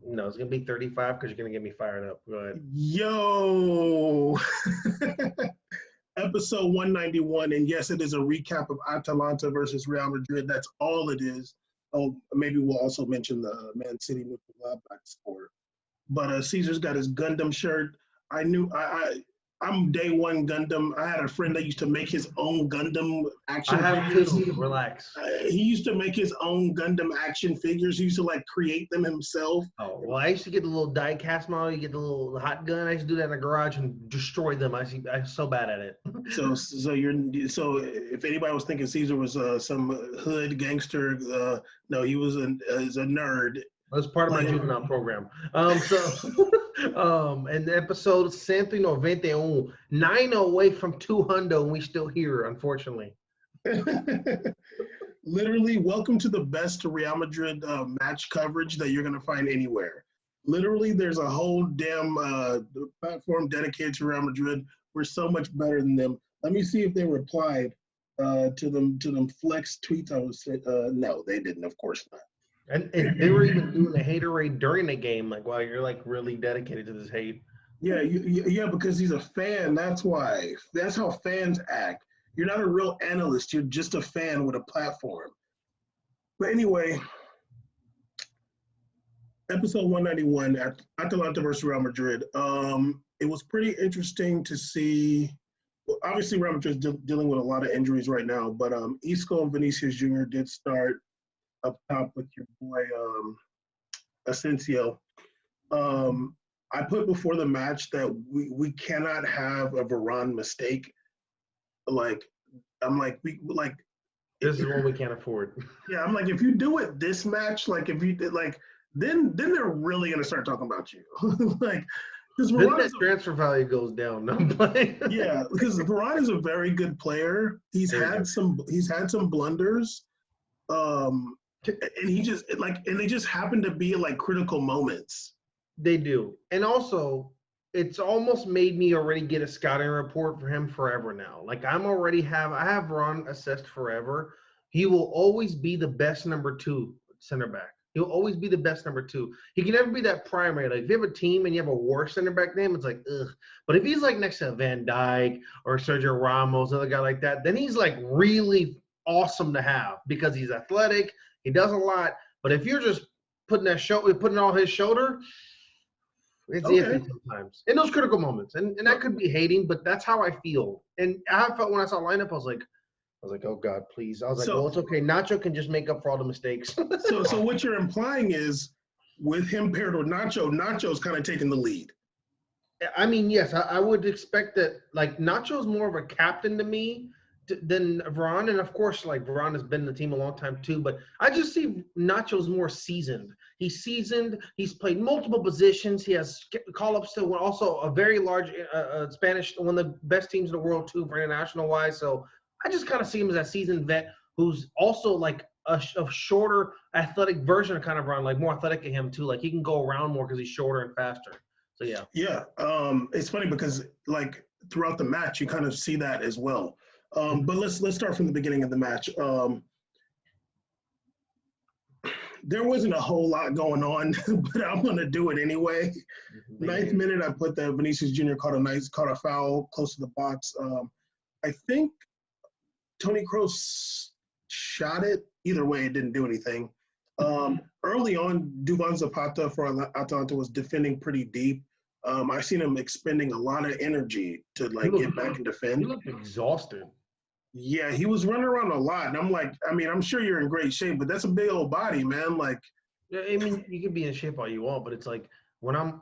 No, it's gonna be 35 because you're gonna get me fired up. Go ahead. Yo, episode 191, and yes, it is a recap of Atalanta versus Real Madrid. That's all it is. Oh, maybe we'll also mention the Man City with the Gladbach score. But Caesar's got his Gundam shirt. I knew I'm day one Gundam. I had a friend that used to make his own Gundam I action have figures. two. Relax. He used to make his own Gundam action figures. He used to like create them himself. Oh well, I used to get the little die cast model. You get the hot gun. I used to do that in the garage and destroy them. I'm so bad at it. So if anybody was thinking Caesar was some hood gangster, no, he was a nerd. That's part of my juvenile program. And the episode 191, 9 away from 200, and we still here, unfortunately. Literally, welcome to the best Real Madrid match coverage that you're going to find anywhere. Literally, there's a whole damn platform dedicated to Real Madrid. We're so much better than them. Let me see if they replied to them flex tweets. I was no, they didn't. Of course not. And they were even doing a haterade during the game, like, wow, you're like really dedicated to this hate. Yeah, because he's a fan. That's why. That's how fans act. You're not a real analyst. You're just a fan with a platform. But anyway, episode 191, Atalanta versus Real Madrid. It was pretty interesting to see. Well, obviously, Real Madrid's dealing with a lot of injuries right now, but Isco and Vinicius Jr. did start up top with your boy Asensio. I put before the match that we cannot have a Varane mistake. Like I'm like this is one we can't afford. Yeah, I'm like, if you do it this match, like if you did like then they're really gonna start talking about you. Like because then that transfer value goes down. No play. Yeah, because Varane is a very good player. He's had some blunders. And he just and they just happen to be like critical moments. They do. And also, it's almost made me already get a scouting report for him forever now. Like I have Ron assessed forever. He will always be the best number 2 center back. He'll always be the best number 2. He can never be that primary. Like if you have a team and you have a worse center back name, it's like ugh. But if he's like next to Van Dijk or Sergio Ramos, another guy like that, then he's like really awesome to have because he's athletic. He does a lot. But if you're just putting all his shoulder, it's iffy sometimes in those critical moments, and that could be hating, but that's how I feel. And I felt when I saw lineup, I was like, oh God, please. I was like, well, it's okay. Nacho can just make up for all the mistakes. so what you're implying is, with him paired with Nacho's kind of taking the lead. I mean, yes, I would expect that. Like Nacho's more of a captain to me than Varane, and of course, like Varane has been in the team a long time too. But I just see Nacho's more seasoned. He's seasoned. He's played multiple positions. He has call-ups to also a very large Spanish, one of the best teams in the world too for international wise. So I just kind of see him as a seasoned vet who's also like a shorter, athletic version of kind of Varane, like more athletic than him too. Like he can go around more because he's shorter and faster. So yeah. Yeah, it's funny because like throughout the match, you kind of see that as well. But let's start from the beginning of the match. There wasn't a whole lot going on, but I'm going to do it anyway. 9th minute, I put that Vinicius Jr. caught a foul close to the box. I think Toni Kroos shot it. Either way, it didn't do anything. Early on, Duvan Zapata for Atalanta was defending pretty deep. I've seen him expending a lot of energy to get back and defend. He looked exhausted. Yeah, he was running around a lot. And I'm like, I mean, I'm sure you're in great shape, but that's a big old body, man. Like, yeah, I mean, you can be in shape all you want, but it's like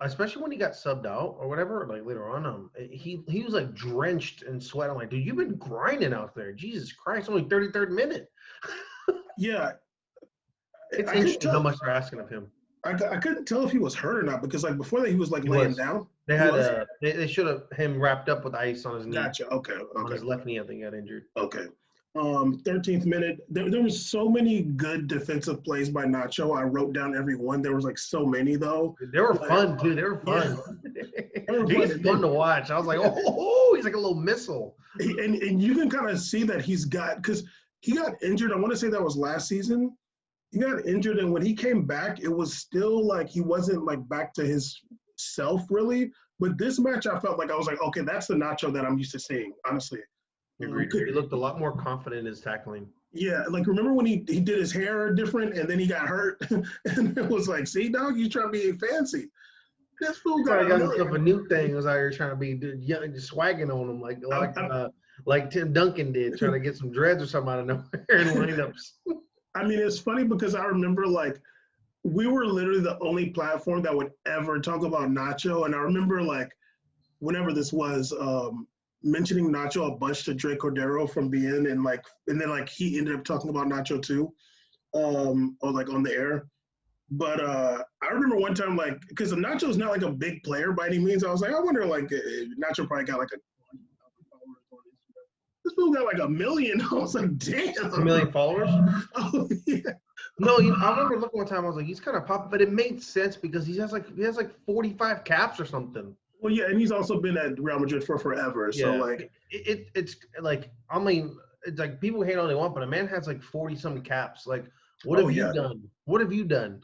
especially when he got subbed out or whatever, like later on, he was like drenched in sweat. I'm like, dude, you've been grinding out there. Jesus Christ, only 33rd minute. Yeah. It's interesting how much they're asking of him. I couldn't tell if he was hurt or not because like before that he was like laying down. They had they should have him wrapped up with ice on his knee. Gotcha. Okay. On his left knee, I think, got injured. Okay. 13th minute. There was so many good defensive plays by Nacho. I wrote down every one. There was like so many though. They were fun too. They were fun. Yeah. He's fun to watch. I was like, oh, he's like a little missile. And you can kind of see that he's got because he got injured. I want to say that was last season. he got injured, and when he came back, it was still like he wasn't like back to his self really. But this match, I felt like I was like, okay, that's the Nacho that I'm used to seeing, honestly. Agreed. He looked a lot more confident in his tackling. Yeah, like remember when he did his hair different and then he got hurt, and it was like, see, dog, you trying to be fancy. This fool got Probably got himself a new thing. Was out here trying to be young, just swagging on him like Tim Duncan did, trying to get some dreads or something out of nowhere in lineups. I mean, it's funny because I remember like we were literally the only platform that would ever talk about Nacho, and I remember like whenever this was mentioning Nacho a bunch to Drake Cordero from BN, and then like he ended up talking about Nacho too, or like on the air. But I remember one time, like, because Nacho's not like a big player by any means. I was like, I wonder, like, Nacho probably got like this fool got like 1 million. I was like, damn. 1 million followers? Oh, yeah. No, I remember looking one time. I was like, he's kind of popping, but it made sense because he has like 45 caps or something. Well, yeah, and he's also been at Real Madrid for forever. So, like, it's like, I mean, it's like people hate all they want, but a man has like 40-something caps. Like, what have you done? What have you done?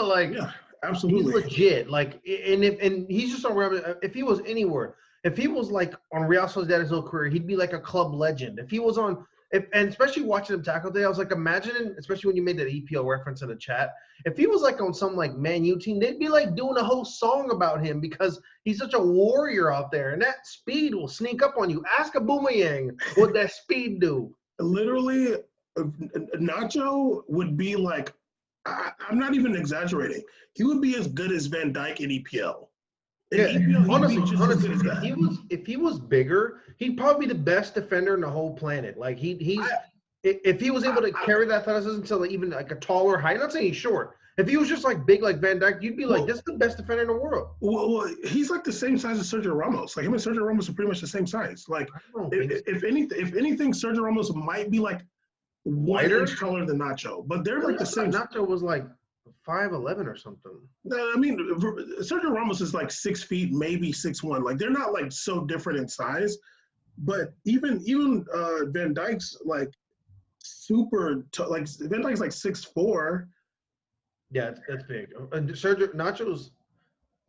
Like, yeah, absolutely. He's legit. Like, and he's just on Real Madrid. If he was anywhere, if he was like on Real Sociedad's whole career, he'd be like a club legend. If he was on, and especially watching him tackle today, I was like, imagining, especially when you made that EPL reference in the chat, if he was like on some like Man U team, they'd be like doing a whole song about him because he's such a warrior out there, and that speed will sneak up on you. Ask a Boomerang what that speed do. Literally, Nacho would be like, I'm not even exaggerating. He would be as good as Van Dijk in EPL. Honestly, if he was bigger, he'd probably be the best defender in the whole planet. Like if he was able to carry that athleticism to like even like a taller height, I'm not saying he's short. If he was just like big like Van Dijk, you'd be like, this is the best defender in the world. Well, he's like the same size as Sergio Ramos. Like him and Sergio Ramos are pretty much the same size. Like if anything, Sergio Ramos might be like 1 inch taller than Nacho, but they're like the same. Nacho was like 5'11" or something. I mean, Sergio Ramos is like 6 feet, maybe 6'1". Like they're not like so different in size, but even Van Dijk's like like Van Dijk's like 6'4". Yeah, that's big. Sergio Nacho's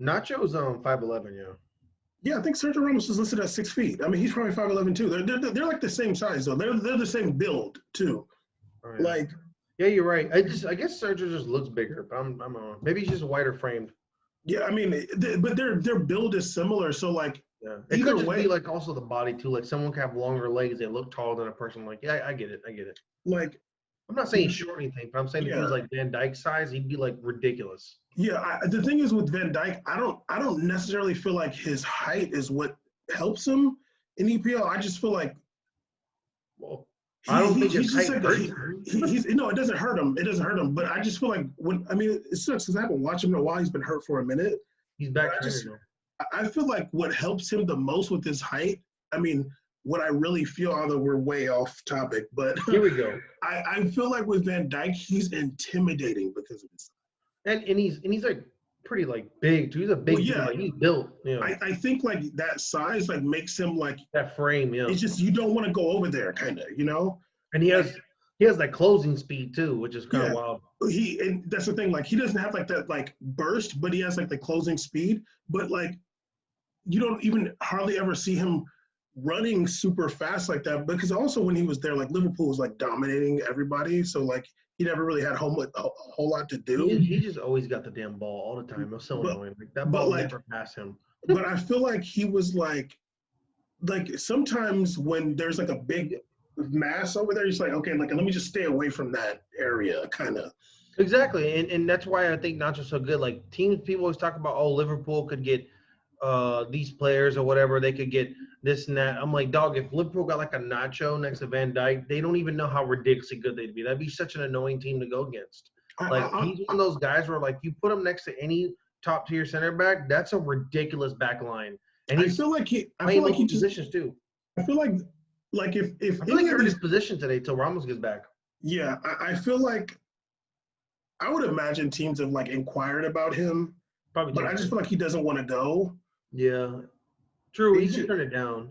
5'11", yeah. Yeah, I think Sergio Ramos is listed at 6 feet. I mean, he's probably 5'11" too. They're like the same size though. They're the same build too. Oh, yeah. Like. Yeah, you're right. I guess Sergio just looks bigger, but I'm maybe he's just wider framed. Yeah, I mean, but their build is similar, so like. Yeah, it could just be like also the body too. Like someone can have longer legs and look taller than a person. Like, yeah, I get it. Like, I'm not saying he's short or anything, but I'm saying if he was like Van Dijk size, he'd be like ridiculous. Yeah, the thing is with Van Dijk, I don't necessarily feel like his height is what helps him in EPL. I just feel like. Well. I don't think his height hurts. No, it doesn't hurt him. It doesn't hurt him. But I just feel like it sucks because I haven't watched him in a while. He's been hurt for a minute. He's back. I feel like what helps him the most with his height. I mean, what I really feel, although we're way off topic, but here we go. I feel like with Van Dijk, he's intimidating because of his height. And he's like pretty like big too. He's a big dude. Like, he's built. Yeah. I think like that size like makes him like that frame. Yeah. It's just you don't want to go over there, kind of, you know. And he has that closing speed too, which is kind of wild. And that's the thing. Like he doesn't have like that like burst, but he has like the closing speed. But like you don't even hardly ever see him running super fast like that. Because also when he was there, like Liverpool was like dominating everybody, so like. He never really had a whole lot to do. He just always got the damn ball all the time. It was so annoying. Like, that ball never passed him. But I feel like he was like sometimes when there's like a big mass over there, he's like, okay, like let me just stay away from that area, kind of. Exactly, and that's why I think Nacho's so good. Like people always talk about, oh, Liverpool could get these players or whatever, they could get this and that. I'm like, dog, if Liverpool got like a Nacho next to Van Dijk, they don't even know how ridiculously good they'd be. That'd be such an annoying team to go against. Like he's one of those guys where like you put him next to any top tier center back, that's a ridiculous back line. And I feel like he positions too. I feel like if I feel like he hurt his position today till Ramos gets back. Yeah, I feel like I would imagine teams have like inquired about him, but I just feel like he doesn't want to go. Yeah, true. He should turn it down.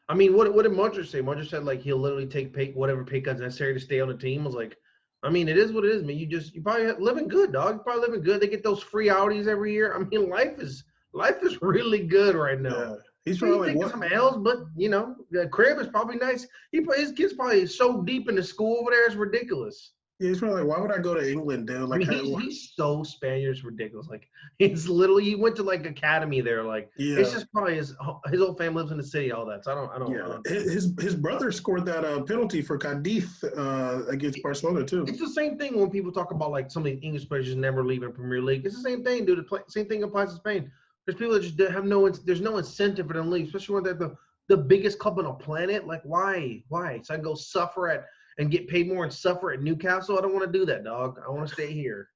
I mean, what did Modric say? Modric said like he'll literally take whatever pay cuts necessary to stay on the team. I was like, I mean, it is what it is, man. You probably living good, dog. You're probably living good. They get those free Audis every year. I mean, life is really good right now. Yeah, he's He's probably like taking what? some L's, but the crib is probably nice. His kid's probably so deep into school over there, it's ridiculous. Yeah, he's probably like, why would I go to England, dude? I Like, mean, he's so Spaniard, it's ridiculous. Like it's literally he went to like academy there. Like it's yeah, just probably his whole family lives in the city, all that. So I yeah. don't. His brother scored that penalty for Cadiz against Barcelona too. It's the same thing when people talk about like some of the English players just never leaving Premier League. It's the same thing, dude. Same thing applies to Spain. There's people that just have there's no incentive for them to leave, especially when they're the biggest club on the planet. Like why? So I go suffer and get paid more and suffer at Newcastle. I don't want to do that, dog. I want to stay here.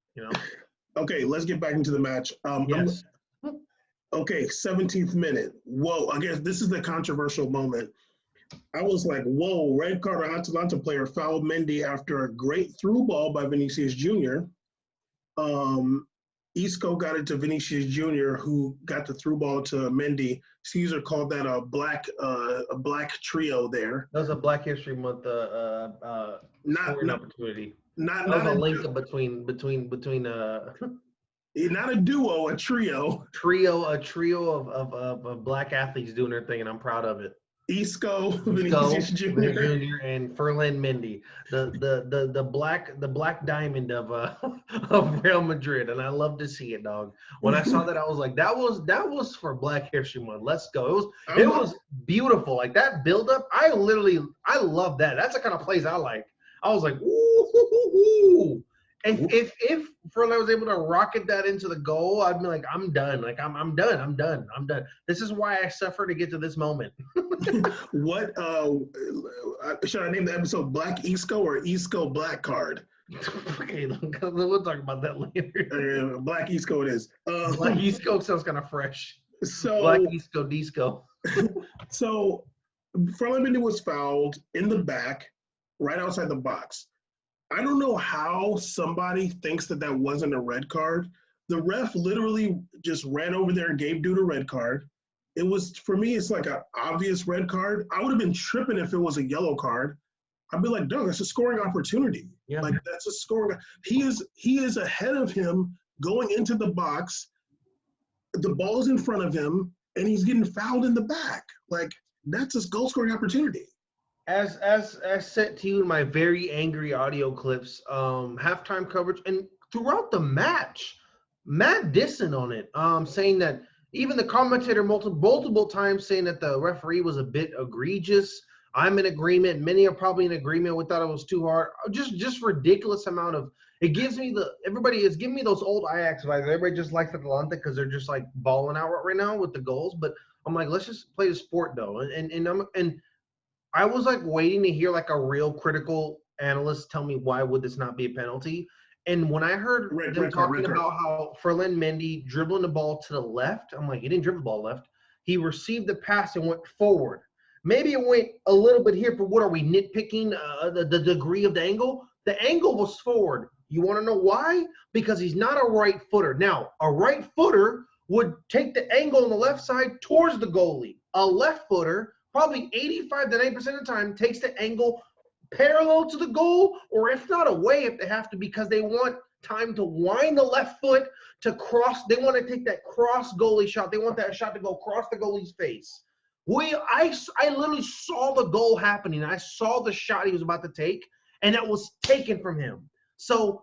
Okay, let's get back into the match. Yes. Okay, 17th minute. Whoa, I guess this is the controversial moment. I was like, whoa, red card Atalanta player fouled Mendy after a great through ball by Vinicius Jr. Isco got it to Vinicius Jr., who got the through ball to Mendy. Caesar called that a black trio there. That was a Black History Month scoring opportunity. That was a link between not a duo, a trio. A trio of black athletes doing their thing, and I'm proud of it. Isco, Vinicius Jr. and Ferland Mendy, the black diamond of Real Madrid, and I love to see it, dog. When I saw that, I was like, that was for Black History Month. Let's go. It was beautiful, like that build up. I love that. That's the kind of plays I like. I was like, ooh. If Ferland was able to rocket that into the goal, I'd be like, I'm done. Like I'm done. This is why I suffer to get to this moment. What should I name the episode Black Isco or Isco Black Card? Okay, we'll talk about that later. Black Isco it is. Black Isco sounds kind of fresh. So Black Isco Disco. So Ferland Mendy was fouled in the back, right outside the box. I don't know how somebody thinks that wasn't a red card. The ref literally just ran over there and gave dude a red card. It was, for me, it's like an obvious red card. I would have been tripping if it was a yellow card. I'd be like, dog, that's a scoring opportunity. Yeah. Like, that's a scoring. He is ahead of him going into the box. The ball's in front of him, and he's getting fouled in the back. Like, that's a goal-scoring opportunity. As sent to you in my very angry audio clips, halftime coverage, and throughout the match, Matt dissing on it, saying that even the commentator multiple times saying that the referee was a bit egregious. I'm in agreement. Many are probably in agreement. We thought it was too hard. Just ridiculous amount of. It gives me everybody is giving me those old Ajax vibes. Everybody just likes Atalanta because they're just like balling out right now with the goals. But I'm like, let's just play the sport though, and I was like waiting to hear like a real critical analyst tell me why would this not be a penalty. And when I heard them talking about how Ferland Mendy dribbling the ball to the left, I'm like, he didn't dribble the ball left. He received the pass and went forward. Maybe it went a little bit here, but what are we nitpicking the degree of the angle? The angle was forward. You want to know why? Because he's not a right footer. Now, a right footer would take the angle on the left side towards the goalie. A left footer probably 85 to 90% of the time takes the angle parallel to the goal, or if not away if they have to, because they want time to wind the left foot to cross. They want to take that cross goalie shot. They want that shot to go across the goalie's face. I literally saw the goal happening. I saw the shot he was about to take, and that was taken from him. So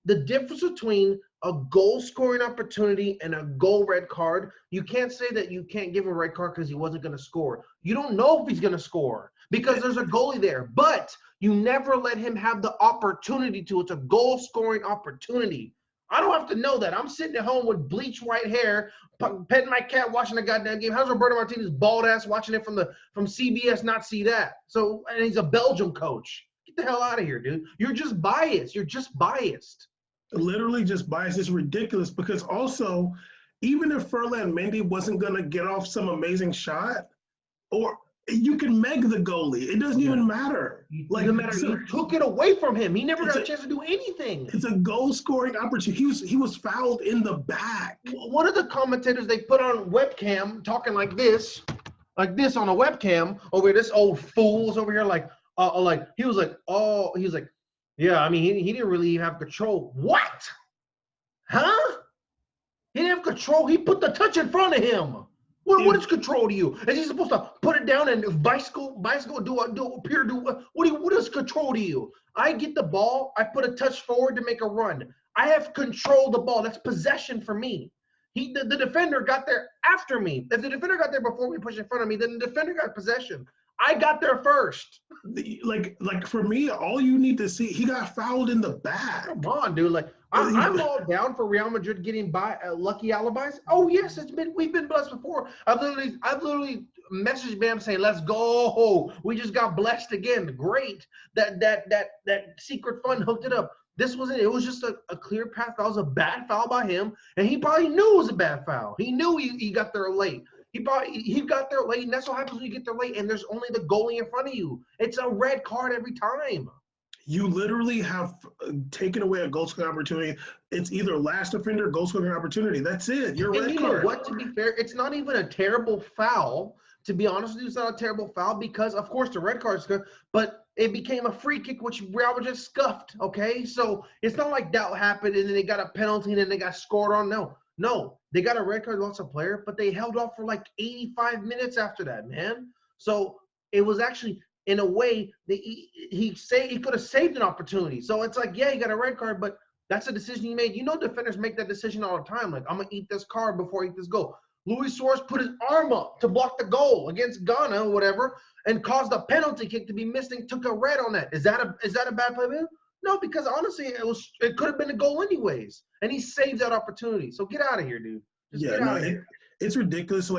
the difference between a goal-scoring opportunity and a goal red card, you can't say that you can't give him a red card because he wasn't going to score. You don't know if he's going to score because there's a goalie there. But you never let him have the opportunity to. It's a goal-scoring opportunity. I don't have to know that. I'm sitting at home with bleach white hair, petting my cat, watching the goddamn game. How's Roberto Martinez bald ass watching it from CBS not see that? So, and he's a Belgium coach. Get the hell out of here, dude. You're just biased. Literally just biased. It's ridiculous because also, even if Ferland Mendy wasn't going to get off some amazing shot, or you can meg the goalie. It doesn't even matter. Like, it matter. You took it away from him. He never got a chance to do anything. It's a goal-scoring opportunity. He was fouled in the back. One of the commentators they put on webcam talking like this on a webcam over here. This old fool's over here he was like, Yeah, I mean, he didn't really have control. What? Huh? He didn't have control. He put the touch in front of him. What is control to you? Is he supposed to put it down and bicycle what is control to you? I get the ball, I put a touch forward to make a run. I have control of the ball. That's possession for me. The defender got there after me. If the defender got there before me pushed in front of me, then the defender got possession. I got there first. Like for me, all you need to see, he got fouled in the back. Come on, dude. Like I'm all down for Real Madrid getting by lucky alibis. Oh yes, we've been blessed before. I've literally messaged Bam saying, "Let's go. We just got blessed again. Great. That secret fund hooked it up. This wasn't. It was just a clear path. That was a bad foul by him, and he probably knew it was a bad foul. He knew he got there late. He got there late, and that's what happens when you get there late, and there's only the goalie in front of you. It's a red card every time. You literally have taken away a goal scoring opportunity. It's either last offender, goal scoring opportunity. That's it. You're red card. Know what? To be fair, it's not even a terrible foul. To be honest with you, it's not a terrible foul because, of course, the red card's good, but it became a free kick, which Real Madrid scuffed, okay? So it's not like that happened and then they got a penalty and then they got scored on. No, they got a red card, lost a player, but they held off for like 85 minutes after that, man. So it was actually, in a way, he could have saved an opportunity. So it's like, yeah, he got a red card, but that's a decision he made. You know, defenders make that decision all the time. Like, I'm going to eat this card before I eat this goal. Luis Suarez put his arm up to block the goal against Ghana or whatever and caused a penalty kick to be missed and took a red on that. Is that a bad play, man? No, because honestly, it could have been a goal anyways, and he saved that opportunity. So get out of here, dude. It's ridiculous.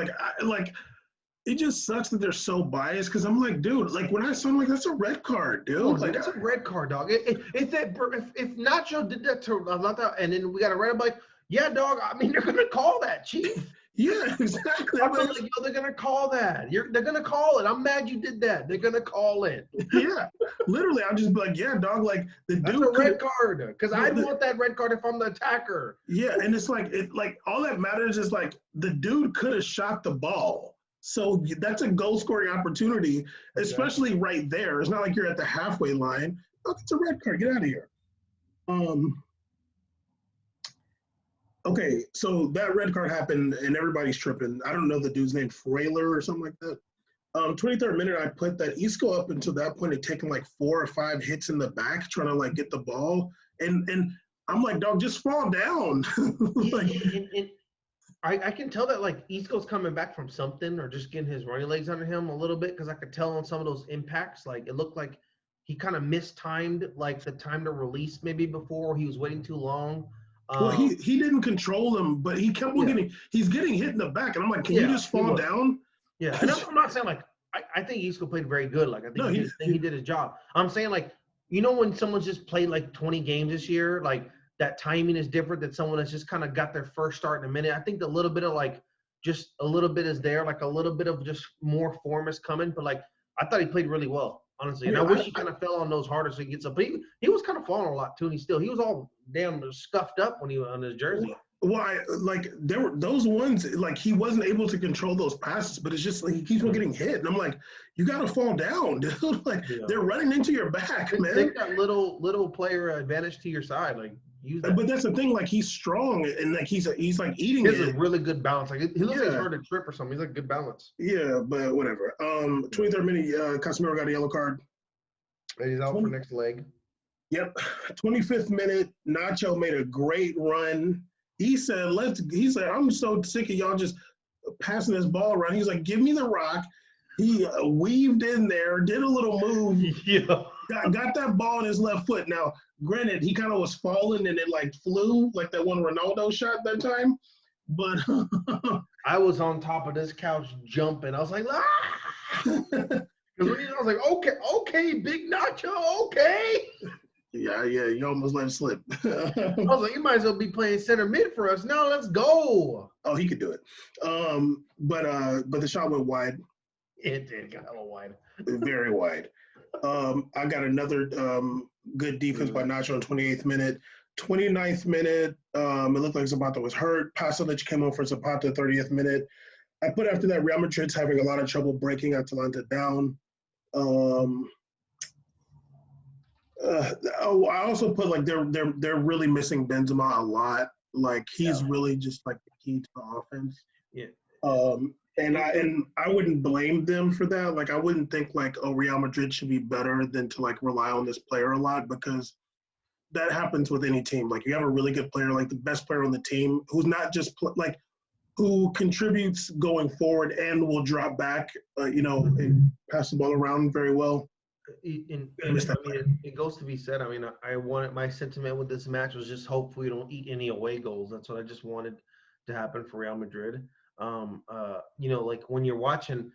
It just sucks that they're so biased because I'm like, dude, like when I saw him, like that's a red card, dude. Like that's a red card, dog. If Nacho did that to Atalanta and then we got a red, I'm like, yeah, dog. I mean, they're gonna call that, chief. Yeah, exactly. I'm like, yo, they're gonna call that. They're gonna call it. I'm mad you did that. They're gonna call it. Yeah, literally, I'll just be like, yeah, dog. Like that's a red card because I want that red card if I'm the attacker. Yeah, and it's like all that matters is like the dude could have shot the ball. So that's a goal scoring opportunity, especially right there. It's not like you're at the halfway line. Oh, it's a red card. Get out of here. Okay, so that red card happened and everybody's tripping. I don't know the dude's name, Frailer or something like that. 23rd minute, I put that Isco up until that point had taken like 4 or 5 hits in the back trying to like get the ball. And I'm like, dog, just fall down. I can tell that like Isco's coming back from something or just getting his running legs under him a little bit because I could tell on some of those impacts, like it looked like he kind of mistimed like the time to release maybe before he was waiting too long. Well, he didn't control him, but he kept he's getting hit in the back. And I'm like, can you just fall down? Yeah, and I'm not saying like I think Isco played very good. Like I think he did his job. I'm saying like, you know, when someone's just played like 20 games this year, like that timing is different than someone that's just kind of got their first start in a minute. I think a little bit of like just a little bit is there, like a little bit of just more form is coming. But like I thought he played really well, honestly. And I wish he kind of fell on those harder so he gets up. But he was kind of falling a lot too, and he was all damn scuffed up when he was on his jersey. Well, there were those ones, like he wasn't able to control those passes, but it's just like he keeps on getting hit. And I'm like, you got to fall down, dude. Like they're running into your back, man. Take that little player advantage to your side. Like use that. But that's the thing, like he's strong and like he's like eating it. He has a really good balance. Like he looks like he's hard to trip or something. He's like good balance. Yeah, but whatever. 23rd minute, Casemiro got a yellow card. And he's out for next leg. Yep. 25th minute, Nacho made a great run. He said, I'm so sick of y'all just passing this ball around. He's like, give me the rock. He weaved in there, did a little move. Yeah. Got that ball in his left foot. Now, granted, he kind of was falling and it like flew like that one Ronaldo shot that time. But I was on top of this couch jumping. I was like, ah! I was like, okay, big Nacho, okay. Yeah, you almost let it slip. I was like, you might as well be playing center mid for us. Now let's go. Oh, he could do it. But the shot went wide. It did get a little wide. Very wide. I got another good defense by Nacho in 28th minute. 29th minute, it looked like Zapata was hurt. Pasalic came on for Zapata 30th minute. I put after that, Real Madrid's having a lot of trouble breaking Atalanta down. I also put like they're really missing Benzema a lot. Like he's Yeah. really just like the key to the offense. Yeah. And I wouldn't blame them for that. Like I wouldn't think like, oh, Real Madrid should be better than to like rely on this player a lot, because that happens with any team. Like you have a really good player, like the best player on the team, who's not just like who contributes going forward and will drop back, and pass the ball around very well. And I miss I that mean, player. it goes to be said. I mean, I wanted my sentiment with this match was just hopefully we don't eat any away goals. That's what I just wanted to happen for Real Madrid. Like when you're watching,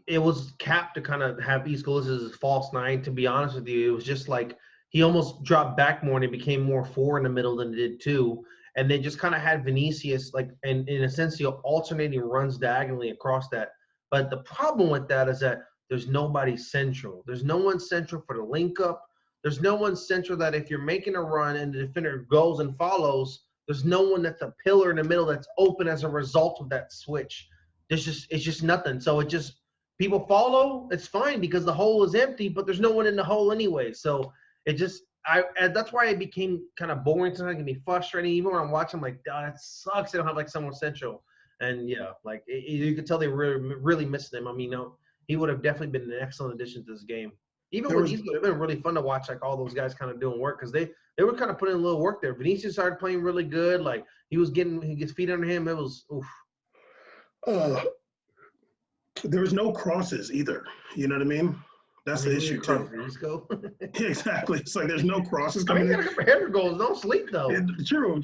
it was capped to kind of have Isco as his false nine. To be honest with you, it was just like he almost dropped back more and it became more four in the middle than it did two. And then just kind of had Vinicius like, and in a sense, he alternating runs diagonally across that. But the problem with that is that there's nobody central. There's no one central for the link up. There's no one central that if you're making a run and the defender goes and follows, there's no one that's a pillar in the middle that's open as a result of that switch. It's just nothing. So it just people follow, it's fine because the hole is empty, but there's no one in the hole anyway. So it just and that's why it became kind of boring. Sometimes it can be frustrating. Even when I'm watching, I'm like, oh, that sucks. They don't have like someone central. And yeah, like you could tell they were really missing him. I mean, he would have definitely been an excellent addition to this game. Even There with was these, it would have been really fun to watch like all those guys kind of doing work because they were kind of putting in a little work there. Vinicius started playing really good. Like he gets feet under him. It was oof. uh, there was no crosses either. You know what I mean? I That's mean, the who did issue cross too. for Isco? Exactly. It's like there's no crosses I mean, coming you in. got a couple header goals. Don't sleep though. True.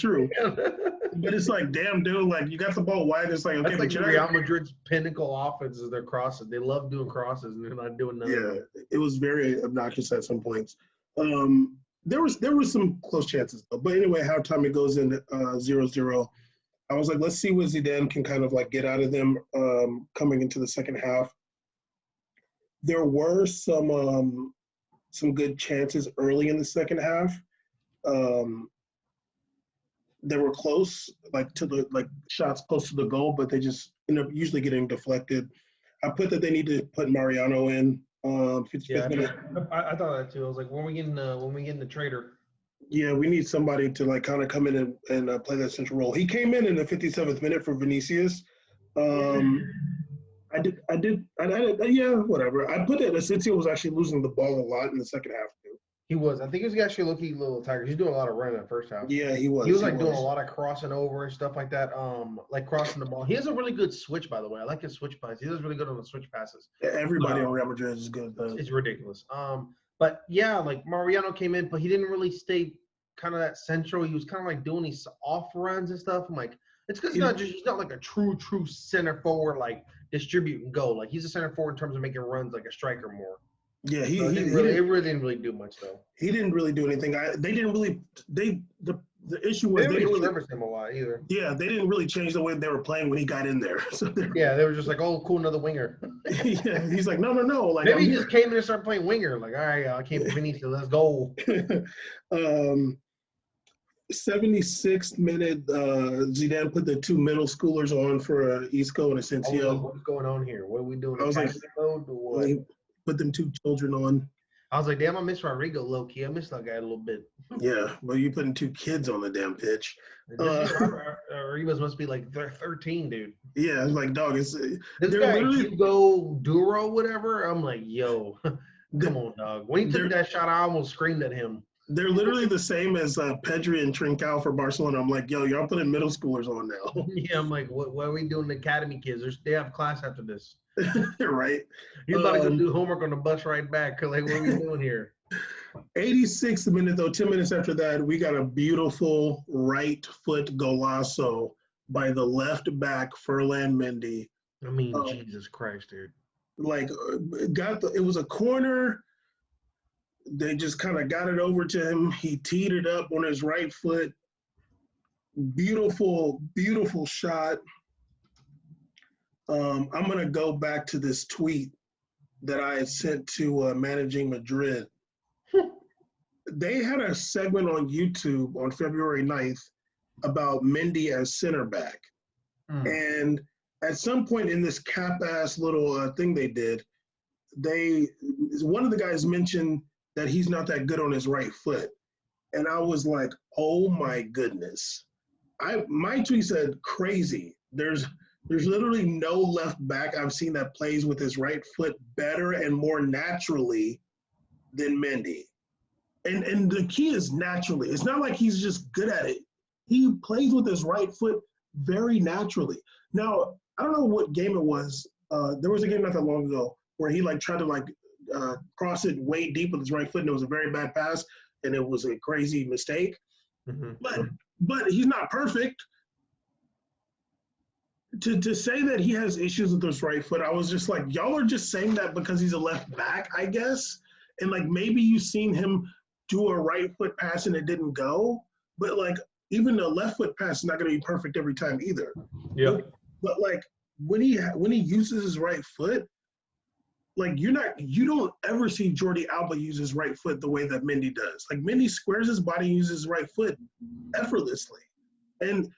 But it's like, damn, dude, like you got the ball wide. It's like, okay, That's but like you're not. Real Madrid's pinnacle offense is their crosses. They love doing crosses, and they're not doing none of Yeah, them. it was very obnoxious at some points. There was some close chances though. But anyway, halftime it goes in 0-0. I was like, let's see what Zidane can kind of like get out of them coming into the second half. There were some good chances early in the second half. Um, they were close, like to the like shots close to the goal, but they just end up usually getting deflected. I put that they need to put Mariano in 55th minute. I thought that too. I was like, when we getting the trader? Yeah, we need somebody to like kind of come in and play that central role. He came in the 57th minute for Vinicius. Um, yeah, whatever. I put that Asensio was actually losing the ball a lot in the second half too. He was. I think he was actually looking little tiger. He's doing a lot of running in the first half. Yeah, he was. He was like doing a lot of crossing over and stuff like that. Like crossing the ball. He has a really good switch, by the way. I like his switch passes. He does really good on the switch passes. Everybody on Real Madrid is good. It's ridiculous. But yeah, like Mariano came in, but he didn't really stay kind of that central. He was kind of like doing these off runs and stuff. I'm like, it's because he's not like a true center forward, like distribute and go. Like he's a center forward in terms of making runs like a striker more. Yeah, it really didn't really do much though. He didn't really do anything. The issue was they didn't really service him a lot either. Yeah, they didn't really change the way they were playing when he got in there. So yeah, they were just like, oh, cool, another winger. Yeah, he's like, no. Like maybe he just came in and started playing winger. Like, all right, I came for Vinicius, let's go. 76th minute, Zidane put the two middle schoolers on for Isco and Asensio. What's going on here? What are we doing? I was like, put them two children on. I was like, damn, I miss Rodrigo low key. I miss that guy a little bit. Yeah, well, you putting two kids on the damn pitch. Rodrigo's must be like 13, dude. Yeah, it's like, dog. This guy Hugo Duro, whatever. I'm like, yo, come on, dog. When he took that shot, I almost screamed at him. They're literally the same as Pedri and Trincao for Barcelona. I'm like, yo, y'all putting middle schoolers on now. Yeah, I'm like, what are we doing? The academy kids? They have class after this. Right. He's about to go do homework on the bus right back. Like, what are we doing here? 86th minute, though, 10 minutes after that, we got a beautiful right foot golazo by the left back, Ferland Mendy. I mean, Jesus Christ, dude. Like, it was a corner. They just kind of got it over to him. He teed it up on his right foot. Beautiful, beautiful shot. I'm going to go back to this tweet that I had sent to Managing Madrid. They had a segment on YouTube on February 9th about Mendy as center back. And at some point in this cap-ass little thing they did, one of the guys mentioned that he's not that good on his right foot. And I was like, oh my goodness. My tweet said crazy. There's literally no left back I've seen that plays with his right foot better and more naturally than Mendy. And the key is naturally. It's not like he's just good at it. He plays with his right foot very naturally. Now, I don't know what game it was. There was a game not that long ago where he like tried to like cross it way deep with his right foot, and it was a very bad pass, and it was a crazy mistake. Mm-hmm. But he's not perfect. To say that he has issues with his right foot, I was just like, y'all are just saying that because he's a left back, I guess. And like maybe you've seen him do a right foot pass and it didn't go, but like even a left foot pass is not going to be perfect every time either. Yeah. But like when he uses his right foot, like you don't ever see Jordi Alba use his right foot the way that Mendy does. Like Mendy squares his body and uses his right foot effortlessly. And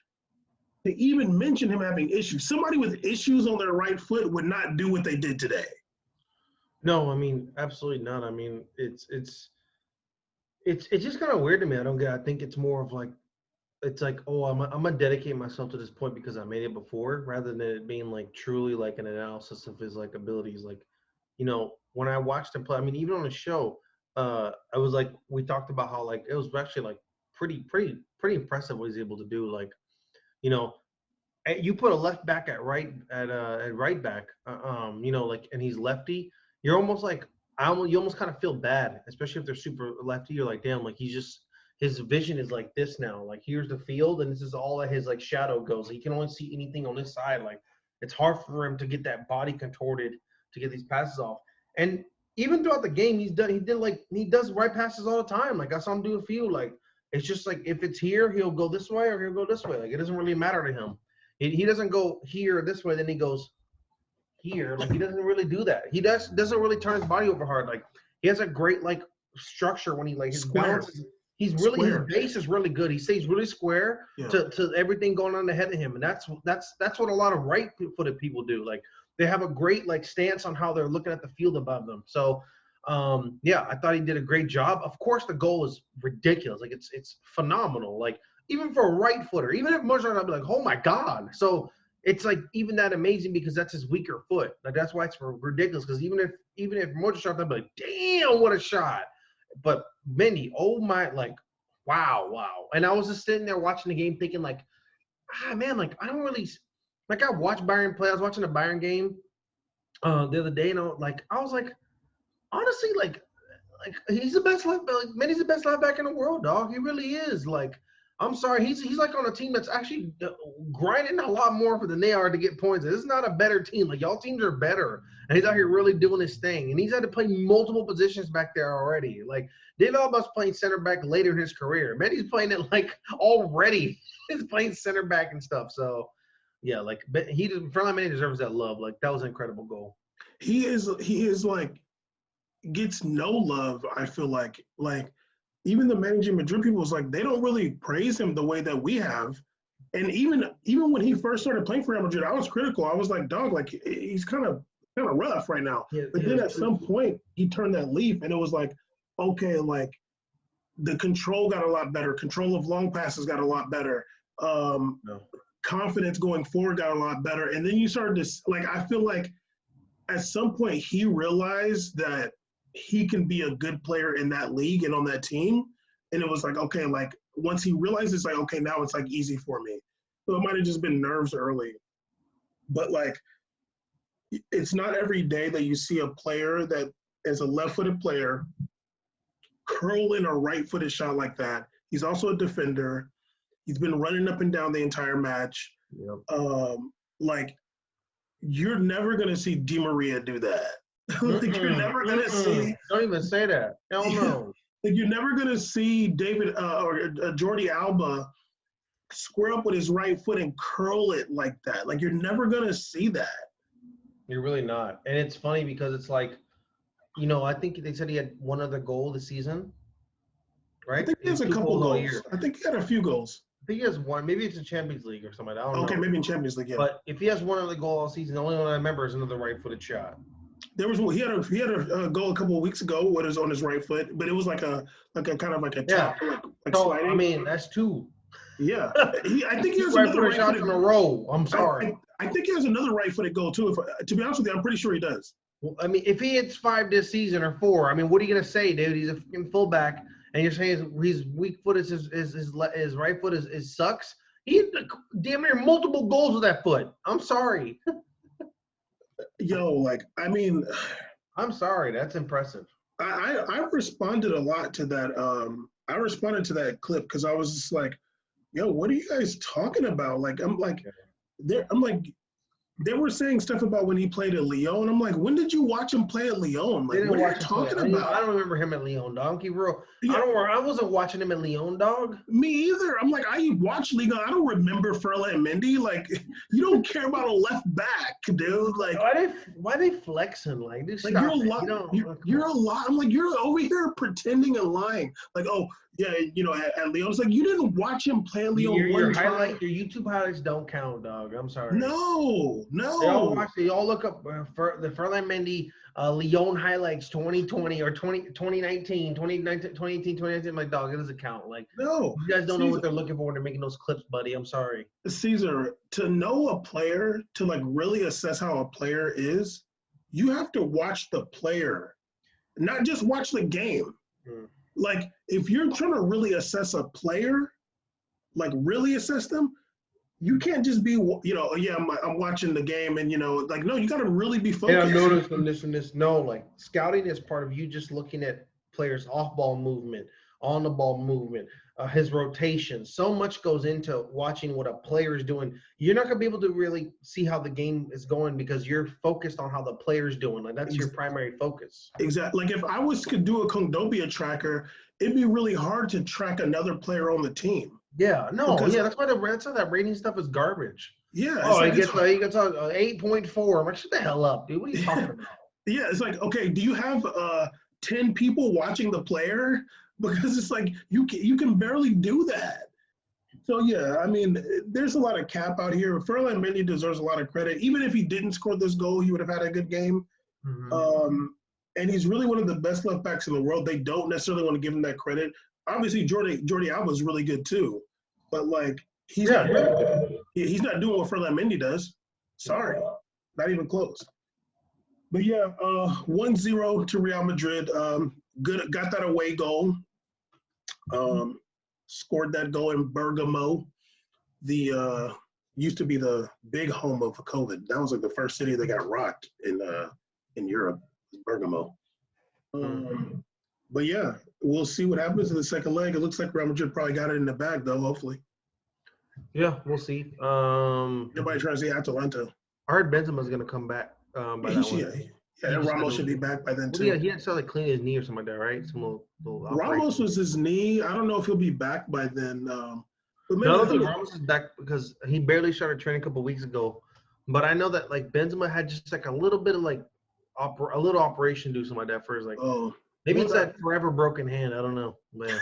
to even mention him having issues, somebody with issues on their right foot would not do what they did today. No, I mean, absolutely not. I mean, it's just kind of weird to me. I think it's more of like, it's like, oh, I'm gonna dedicate myself to this point because I made it before, rather than it being like truly like an analysis of his like abilities. Like, when I watched him play, I mean, even on the show, I was like, we talked about how like it was actually like pretty impressive what he's able to do. Like, you put a left back at right back, like, and he's lefty. You're almost like you almost kind of feel bad, especially if they're super lefty. You're like, damn, like his vision is like this now. Like here's the field, and this is all that his like shadow goes. He can only see anything on this side. Like it's hard for him to get that body contorted to get these passes off. And even throughout the game, he does right passes all the time. Like I saw him do a few. Like it's just like if it's here, he'll go this way or he'll go this way. Like it doesn't really matter to him. He doesn't go here this way, then he goes here. Like he doesn't really do that. He doesn't really turn his body over hard. Like he has a great like structure when he like his balance is, his base is really good. He stays really square to everything going on ahead of him. And that's what a lot of right-footed people do. Like they have a great like stance on how they're looking at the field above them. So I thought he did a great job. Of course the goal is ridiculous. Like it's phenomenal. Like even for a right footer, even if Mozart, I'd be like, oh my God. So it's like even that amazing because that's his weaker foot. Like that's why it's ridiculous. Because even if Mozart, I'd be like, damn, what a shot. But Mendy, oh my, like, wow. And I was just sitting there watching the game thinking like, man, like I don't really, like I watched Bayern play. I was watching a Bayern game the other day, and I was like, honestly, like he's the best left back. Like, Mendy's the best left back in the world, dog. He really is. Like, I'm sorry, he's like on a team that's actually grinding a lot more than they are to get points. This is not a better team. Like y'all teams are better, and he's out here really doing his thing. And he's had to play multiple positions back there already. Like David Alba's playing center back later in his career. Mendy's playing it like already. He's playing center back and stuff. So yeah, like Ferland Mendy deserves that love. Like that was an incredible goal. He is like gets no love. I feel like even the managing Madrid people was like, they don't really praise him the way that we have. And even when he first started playing for Real Madrid, I was critical. I was like, dog, like he's kind of rough right now. Yeah, but then at some point he turned that leaf and it was like, okay, like the control got a lot better. Control of long passes got a lot better. Confidence going forward got a lot better. And then you started to, like, I feel like at some point he realized that he can be a good player in that league and on that team. And it was like, okay, like once he realized it's like, okay, now it's like easy for me. So it might have just been nerves early. But like, it's not every day that you see a player that is a left-footed player curl in a right-footed shot like that. He's also a defender. He's been running up and down the entire match. Yep. Like, you're never going to see Di Maria do that. Like you're never gonna see. Don't even say that. Hell no. Like you're never gonna see David or Jordi Alba square up with his right foot and curl it like that. Like you're never gonna see that. You're really not. And it's funny because it's like, I think they said he had one other goal this season, right? I think he has a couple goals. I think he had a few goals. I think he has one. Maybe it's in Champions League or something. I don't know. Okay, maybe in Champions League. Yeah. But if he has one other goal all season, the only one I remember is another right-footed shot. he had a goal a couple of weeks ago with his on his right foot, but it was like a kind of like a Yeah. tap, like So sliding. I mean, that's two. Yeah, I think he Two has another right-footed right shots in a footed. row. I'm sorry. I think he has another right footed goal too. To be honest with you, I'm pretty sure he does. Well, I mean, if he hits 5 this season or 4, I mean, what are you gonna say, dude? He's a fucking fullback, and you're saying his weak foot is his right foot is sucks. He had damn near multiple goals with that foot. I'm sorry. Yo, like I mean, I'm sorry. That's impressive. I responded a lot to that. I responded to that clip because I was just like, yo, what are you guys talking about? Like I'm like they were saying stuff about when he played at Lyon. I'm like, when did you watch him play at Lyon? Like, what are you talking about? I don't remember him at Lyon, dog. Keep real. Yeah. I wasn't watching him at Lyon, dog. Me either. I'm like, I watch Liga. I don't remember Ferland Mendy. Like, you don't care about a left back, dude. Like, why they flexing? Like, dude, like you're a lot. You're a lot. I'm like, you're over here pretending and lying. Like, oh yeah, at Lyon. It's like you didn't watch him play at Lyon your YouTube highlights don't count, dog. I'm sorry. No. They all look up for the Ferland Mendy Lyon highlights 2020 or 2019, 2018, 2019. My dog, it doesn't count. Like, no, you guys don't know what they're looking for when they're making those clips, buddy. I'm sorry. Caesar, to know a player, to like really assess how a player is, you have to watch the player, not just watch the game. Like, if you're trying to really assess a player, like really assess them, you can't just be, I'm watching the game and, like, no, you got to really be focused. And I've noticed from this. No, like, scouting is part of you just looking at players' off-ball movement, on-the-ball movement, his rotation. So much goes into watching what a player is doing. You're not going to be able to really see how the game is going because you're focused on how the player's doing. Like, that's your primary focus. Exactly. Like, if I to do a Kondobia tracker, it'd be really hard to track another player on the team. Yeah, no, that's why that rating stuff is garbage. Yeah. Oh, he gets 8.4. I'm like, shut the hell up, dude. What are you talking about? Yeah, it's like, okay, do you have 10 people watching the player? Because it's like you can barely do that. So yeah, I mean, there's a lot of cap out here. Ferland Mendy deserves a lot of credit. Even if he didn't score this goal, he would have had a good game. Mm-hmm. And he's really one of the best left backs in the world. They don't necessarily want to give him that credit. Obviously, Jordi Alba is really good too, but like he's not doing what Ferland Mendy does. Sorry, not even close. But yeah, 1-0 to Real Madrid. Good, got that away goal. Scored that goal in Bergamo. The used to be the big home of COVID. That was like the first city that got rocked in Europe, Bergamo. But yeah, we'll see what happens in the second leg. It looks like Real Madrid probably got it in the bag, though, hopefully. Yeah, we'll see. Everybody trying to say Atalanta. I heard Benzema's going to come back by that one. Yeah, Ramos should be back by then, too. Yeah, he had to clean his knee or something like that, right? Some little Ramos was his knee. I don't know if he'll be back by then. But maybe I don't think Ramos is back because he barely started training a couple of weeks ago. But I know that, like, Benzema had just, like, a little bit of, like, a little operation to do something like that first. Like, maybe it's that forever broken hand. I don't know. Man.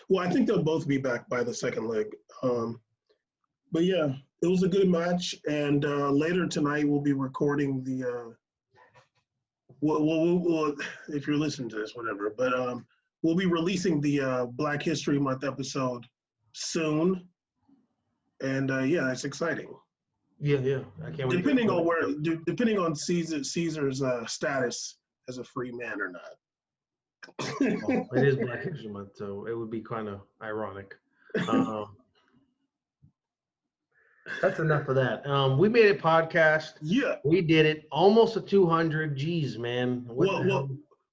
Well, I think they'll both be back by the second leg. But, yeah, it was a good match. And later tonight we'll be recording the we'll if you're listening to this, whatever. But we'll be releasing the Black History Month episode soon. And, yeah, it's exciting. Yeah. I can't wait. Depending on Caesar's status as a free man or not. It is Black History Month, so it would be kind of ironic. That's enough of that. We made a podcast. Yeah, we did it. Almost a 200. Jeez, man. Well,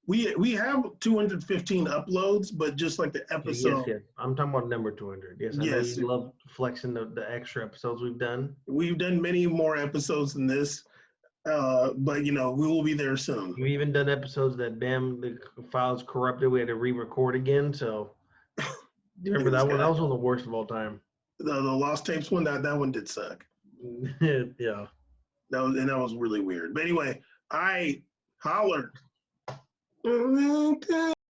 we have 215 uploads, but just like the episode. Yes. I'm talking about number 200. Yes, I know you love flexing the extra episodes we've done. We've done many more episodes than this, but we will be there soon. We've even done episodes that the files corrupted. We had to re-record again. So you remember that one? That was one of the worst of all time. The Lost Tapes one, that one did suck. Yeah. That was really weird. But anyway, I hollered.